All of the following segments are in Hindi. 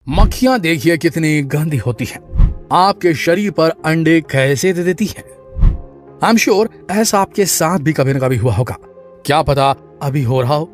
मक्खियां देखिए कितनी गंदी होती हैं। आपके शरीर पर अंडे कैसे दे देती हैं? आई एम श्योर ऐसा आपके साथ भी कभी न कभी हुआ होगा। क्या पता अभी हो रहा हो।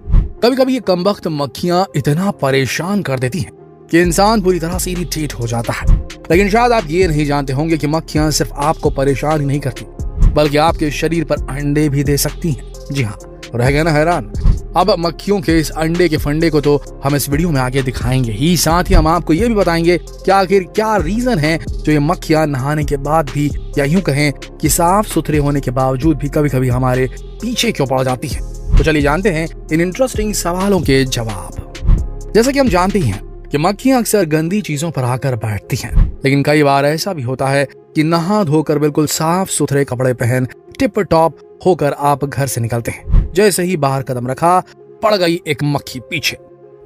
कभी कभी ये कमबख्त मक्खियां इतना परेशान कर देती हैं कि इंसान पूरी तरह से इरिटेट हो जाता है। लेकिन शायद आप ये नहीं जानते होंगे कि मक्खियां सिर्फ आपको परेशान ही नहीं करती, बल्कि आपके शरीर पर अंडे भी दे सकती हैं। जी हाँ, रह गए ना हैरान? अब मक्खियों के इस अंडे के फंडे को तो हम इस वीडियो में आगे दिखाएंगे ही, साथ ही हम आपको ये भी बताएंगे कि आखिर क्या रीजन है जो ये मक्खियां नहाने के बाद भी, या यूं कहें कि साफ सुथरे होने के बावजूद भी कभी कभी हमारे पीछे क्यों पड़ जाती है। तो चलिए जानते हैं इन इंटरेस्टिंग सवालों के जवाब। जैसा कि हम जानते हैं कि मक्खियां अक्सर गंदी चीजों पर आकर बैठती हैं, लेकिन कई बार ऐसा भी होता है कि नहा धोकर बिल्कुल साफ सुथरे कपड़े पहन टिप टॉप होकर आप घर से निकलते हैं। जैसे ही बाहर कदम रखा, पड़ गई एक मक्खी पीछे।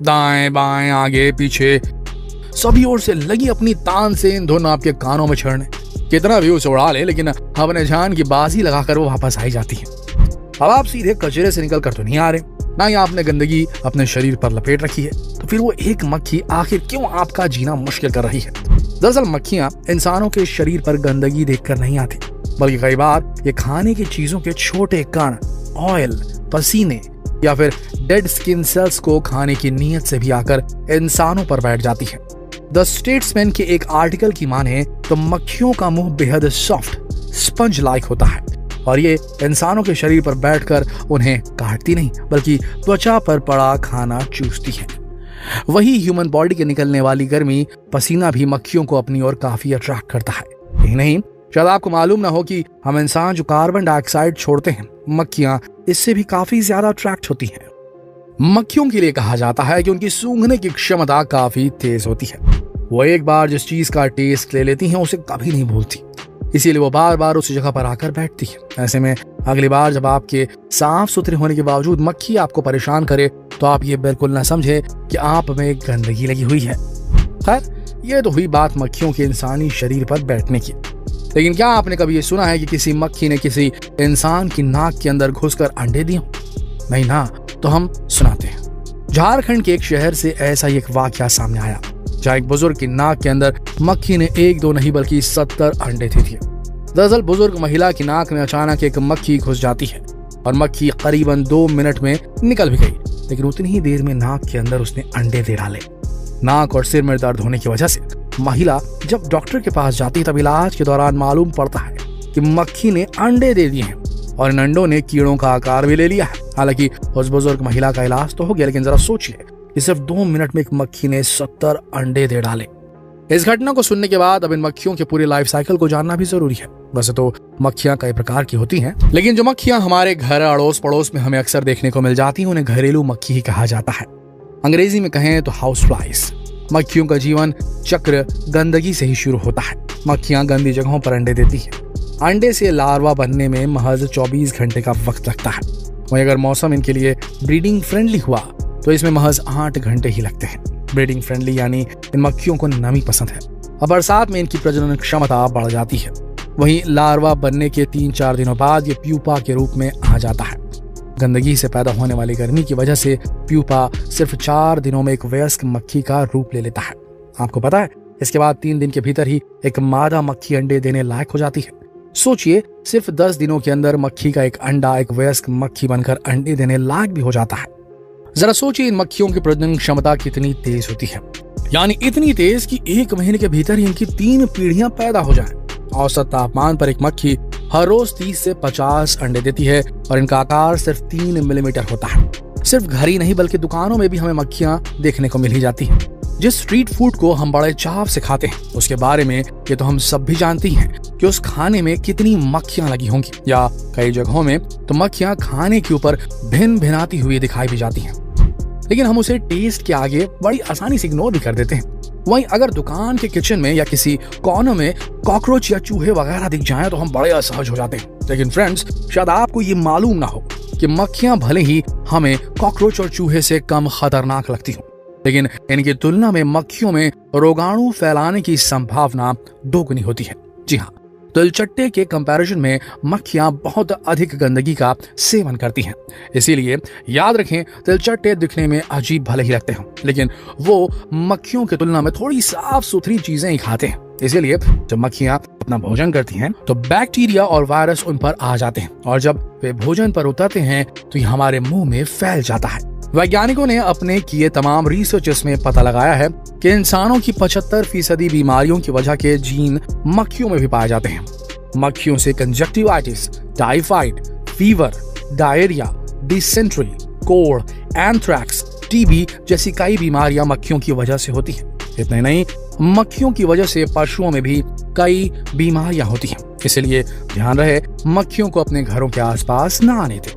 दाएं बाएं आगे पीछे सभी ओर से लगी अपनी तान से इन दोनों आपके कानों में छेड़ने। कितना भी उसे उड़ा ले, लेकिन अपने जान की बाजी लगाकर वो वापस आई जाती है। अब आप सीधे कचरे से निकल कर तो नहीं आ रहे, ना ही आपने गंदगी अपने शरीर पर लपेट रखी है, तो फिर वो एक मक्खी आखिर क्यों आपका जीना मुश्किल कर रही है? दरअसल मक्खियां इंसानों के शरीर पर गंदगी देखकर नहीं आती, बल्कि कई बार ये खाने की चीजों के छोटे कण, ऑयल, पसीने या फिर डेड स्किन सेल्स को खाने की नीयत से भी आकर इंसानों पर बैठ जाती है। द स्टेट्समैन के एक आर्टिकल की माने तो मक्खियों का मुंह बेहद सॉफ्ट, स्पंज लाइक होता है और ये इंसानों के शरीर पर बैठकर उन्हें काटती नहीं, बल्कि त्वचा पर पड़ा खाना चूसती है। वही ह्यूमन बॉडी के निकलने वाली गर्मी, पसीना भी मक्खियों को अपनी ओर काफी अट्रैक्ट करता है। यही नहीं, शायद आपको मालूम ना हो कि हम इंसान जो कार्बन डाइऑक्साइड छोड़ते हैं, मक्खियां इससे भी काफी ज्यादा अट्रैक्ट होती हैं। मक्खियों के लिए कहा जाता है कि उनकी सूंघने की क्षमता काफी तेज होती है। वो एक बार जिस चीज का टेस्ट ले लेती हैं उसे कभी नहीं भूलती, इसीलिए वो बार बार उस जगह पर आकर बैठती है। ऐसे में अगली बार जब आपके साफ सुथरे होने के बावजूद मक्खी आपको परेशान करे, तो आप ये बिल्कुल न समझे कि आप में गंदगी लगी हुई है। खैर, ये तो हुई बात मक्खियों के इंसानी शरीर पर बैठने की। लेकिन क्या आपने कभी ये सुना है कि किसी मक्खी ने किसी इंसान की नाक के अंदर घुसकर अंडे दिए? नहीं ना, तो हम सुनाते हैं। झारखंड के एक शहर से ऐसा ही एक वाकया सामने आया, जहाँ एक बुजुर्ग की नाक के अंदर मक्खी ने 1-2 नहीं बल्कि 70 अंडे दे दिए। दरअसल बुजुर्ग महिला की नाक में अचानक एक मक्खी घुस जाती है और मक्खी करीबन 2 मिनट में निकल भी गई, लेकिन उतनी ही देर में नाक के अंदर उसने अंडे दे डाले। नाक और सिर में दर्द होने की वजह से महिला जब डॉक्टर के पास जाती है, तब इलाज के दौरान मालूम पड़ता है कि मक्खी ने अंडे दे दिए हैं और इन अंडों ने कीड़ों का आकार भी ले लिया है। हालांकि उस बुजुर्ग महिला का इलाज तो हो गया, लेकिन जरा सोचिए कि सिर्फ 2 मिनट में एक मक्खी ने 70 अंडे दे डाले। इस घटना को सुनने के बाद अब इन मक्खियों के पूरे लाइफ साइकिल को जानना भी जरूरी है। वैसे तो मक्खियां कई प्रकार की होती हैं, लेकिन जो मक्खियां हमारे घर अड़ोस पड़ोस में हमें अक्सर देखने को मिल जाती हैं, उन्हें घरेलू मक्खी ही कहा जाता है। अंग्रेजी में कहें तो हाउस फ्लाइज। मक्खियों का जीवन चक्र गंदगी से ही शुरू होता है। मक्खियां गंदी जगहों पर अंडे देती हैं। अंडे से लार्वा बनने में महज 24 घंटे का वक्त लगता है। वहीं अगर मौसम इनके लिए ब्रीडिंग फ्रेंडली हुआ तो इसमें महज 8 घंटे ही लगते हैं। ब्रीडिंग फ्रेंडली यानी इन मक्खियों को नमी पसंद है और बरसात में इनकी प्रजनन क्षमता बढ़ जाती है। वहीं लार्वा बनने के 3-4 दिनों बाद ये प्यूपा के रूप में आ जाता है। गंदगी से पैदा होने वाली गर्मी की वजह से प्यूपा सिर्फ 4 दिनों में एक वयस्क मक्खी का रूप ले लेता है। आपको पता है, इसके बाद 3 दिन के भीतर ही एक मादा मक्खी अंडे देने लायक हो जाती है। सोचिए, सिर्फ 10 दिनों के अंदर मक्खी का एक अंडा एक वयस्क मक्खी बनकर अंडे देने लायक भी हो जाता है। जरा सोचिए इन मक्खियों की प्रजनन क्षमता कितनी तेज होती है, यानी इतनी तेज कि 1 महीने के भीतर ही इनकी 3 पीढ़ियां पैदा हो जाएं। औसत तापमान पर एक मक्खी हर रोज 30 से 50 अंडे देती है और इनका आकार सिर्फ 3 मिलीमीटर होता है। सिर्फ घर ही नहीं बल्कि दुकानों में भी हमें मक्खियां देखने को मिल ही जाती हैं। जिस स्ट्रीट फूड को हम बड़े चाव से खाते हैं, उसके बारे में ये तो हम सब भी जानती हैं कि उस खाने में कितनी मक्खियां लगी होंगी, या कई जगहों में तो मक्खियां खाने के ऊपर भिन भिनाती हुई दिखाई भी जाती हैं, लेकिन हम उसे टेस्ट के आगे बड़ी आसानी से इग्नोर भी कर देते हैं। वहीं अगर दुकान के किचन में या किसी कॉर्नर में कॉकरोच या चूहे वगैरह दिख जाएं तो हम बड़े असहज हो जाते हैं। लेकिन फ्रेंड्स, शायद आपको ये मालूम ना हो कि मक्खियां भले ही हमें कॉकरोच और चूहे से कम खतरनाक लगती हों, लेकिन इनकी तुलना में मक्खियों में रोगाणु फैलाने की संभावना दोगुनी होती है। जी हाँ, तिलचट्टे के कंपैरिजन में मक्खियां बहुत अधिक गंदगी का सेवन करती हैं। इसीलिए याद रखें, तिलचट्टे दिखने में अजीब भले ही लगते हैं, लेकिन वो मक्खियों की तुलना में थोड़ी साफ सुथरी चीजें ही खाते हैं। इसीलिए जब मक्खियां अपना भोजन करती हैं तो बैक्टीरिया और वायरस उन पर आ जाते हैं, और जब वे भोजन पर उतरते हैं तो ये हमारे मुंह में फैल जाता है। वैज्ञानिकों ने अपने किए तमाम रिसर्चेस में पता लगाया है कि इंसानों की 75% बीमारियों की वजह के जीन मक्खियों में भी पाए जाते हैं। मक्खियों से conjunctivitis, typhoid, fever, diarrhoea, dysentery, कोड़, एंथ्रैक्स, टीबी जैसी कई बीमारियां मक्खियों की वजह से होती हैं। इतना ही नहीं, मक्खियों की वजह से पशुओं में भी कई बीमारियां होती हैं। इसलिए ध्यान रहे, मक्खियों को अपने घरों के आसपास ना आने दें।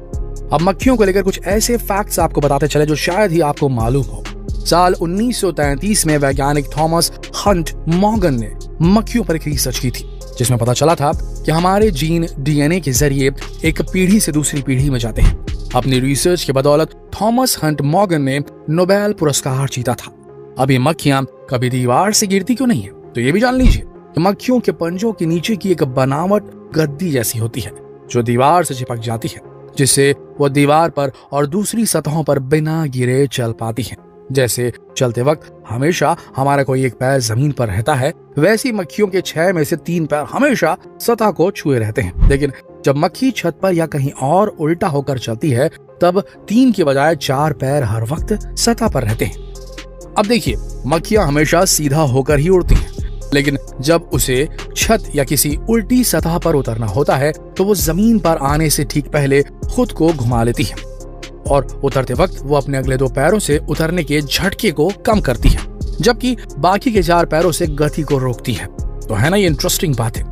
अब मक्खियों को लेकर कुछ ऐसे फैक्ट्स आपको बताते चले जो शायद ही आपको मालूम हो। साल 1933 में वैज्ञानिक थॉमस हंट मॉर्गन ने मक्खियों पर एक रिसर्च की थी, जिसमें पता चला था कि हमारे जीन डीएनए के जरिए एक पीढ़ी से दूसरी पीढ़ी में जाते हैं। अपनी रिसर्च की बदौलत थॉमस हंट मॉर्गन ने नोबेल पुरस्कार जीता था। अब ये मक्खियां कभी दीवार से गिरती क्यों नहीं है, तो ये भी जान लीजिए कि मक्खियों के पंजों के नीचे की एक बनावट गद्दी जैसी होती है, जो दीवार से चिपक जाती है, जिससे वो दीवार पर और दूसरी सतहों पर बिना गिरे चल पाती हैं। जैसे चलते वक्त हमेशा हमारा कोई एक पैर जमीन पर रहता है, वैसी मक्खियों के 6 में से 3 पैर हमेशा सतह को छुए रहते हैं। लेकिन जब मक्खी छत पर या कहीं और उल्टा होकर चलती है, तब 3 के बजाय 4 पैर हर वक्त सतह पर रहते हैं। अब देखिए, मक्खियां हमेशा सीधा होकर ही उड़ती हैं, लेकिन जब उसे छत या किसी उल्टी सतह पर उतरना होता है तो वो जमीन पर आने से ठीक पहले खुद को घुमा लेती है, और उतरते वक्त वो अपने अगले 2 पैरों से उतरने के झटके को कम करती है, जबकि बाकी के 4 पैरों से गति को रोकती है। तो है ना, ये इंटरेस्टिंग बात है।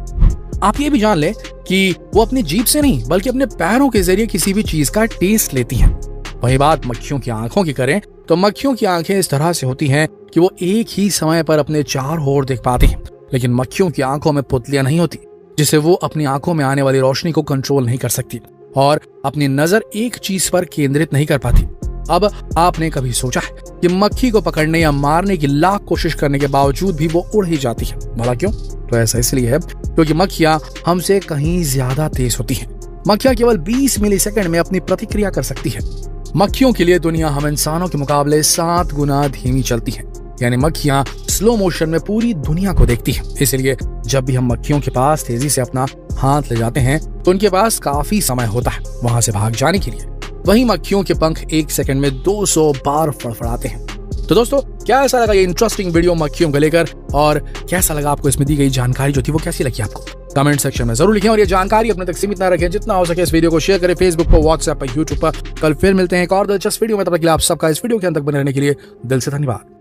आप ये भी जान ले कि वो अपनी जीभ से नहीं बल्कि अपने पैरों के जरिए किसी भी चीज का टेस्ट लेती हैं। वही बात मक्खियों की आंखों की करें तो मक्खियों की आंखें इस तरह से होती हैं कि वो एक ही समय पर अपने 4 ओर देख पाती हैं, लेकिन मक्खियों की आंखों में पुतलियां नहीं होती, जिससे वो अपनी आंखों में आने वाली रोशनी को कंट्रोल नहीं कर सकती और अपनी नजर एक चीज पर केंद्रित नहीं कर पाती। अब आपने कभी सोचा है कि मक्खी को पकड़ने या मारने की लाख कोशिश करने के बावजूद भी वो उड़ ही जाती है? भला क्यों? तो ऐसा इसलिए है क्योंकि मक्खियां हमसे कहीं ज्यादा तेज होती हैं। मक्खियां केवल 20 मिलीसेकंड में अपनी प्रतिक्रिया कर सकती है। मक्खियों के लिए दुनिया हम इंसानों के मुकाबले 7 गुना धीमी चलती है, यानी मक्खियां स्लो मोशन में पूरी दुनिया को देखती हैं। इसलिए जब भी हम मक्खियों के पास तेजी से अपना हाथ ले जाते हैं तो उनके पास काफी समय होता है वहां से भाग जाने के लिए। वहीं मक्खियों के पंख 1 सेकंड में 200 बार फड़फड़ाते हैं। तो दोस्तों, क्या ऐसा लगा ये इंटरेस्टिंग वीडियो मक्खियों को लेकर, और कैसा लगा आपको इसमें दी गई जानकारी जो थी वो कैसी लगी आपको? कमेंट सेक्शन में जरूर लिखें, और ये जानकारी अपने तक सीमित ना रखें। जितना हो सके इस वीडियो को शेयर करें फेसबुक पर, व्हाट्सएप पर, यूट्यूब पर। कल फिर मिलते हैं एक और दिलचस्प वीडियो में। तब तक के लिए आप सबका इस वीडियो के अंत तक बने रहने के लिए दिल से धन्यवाद।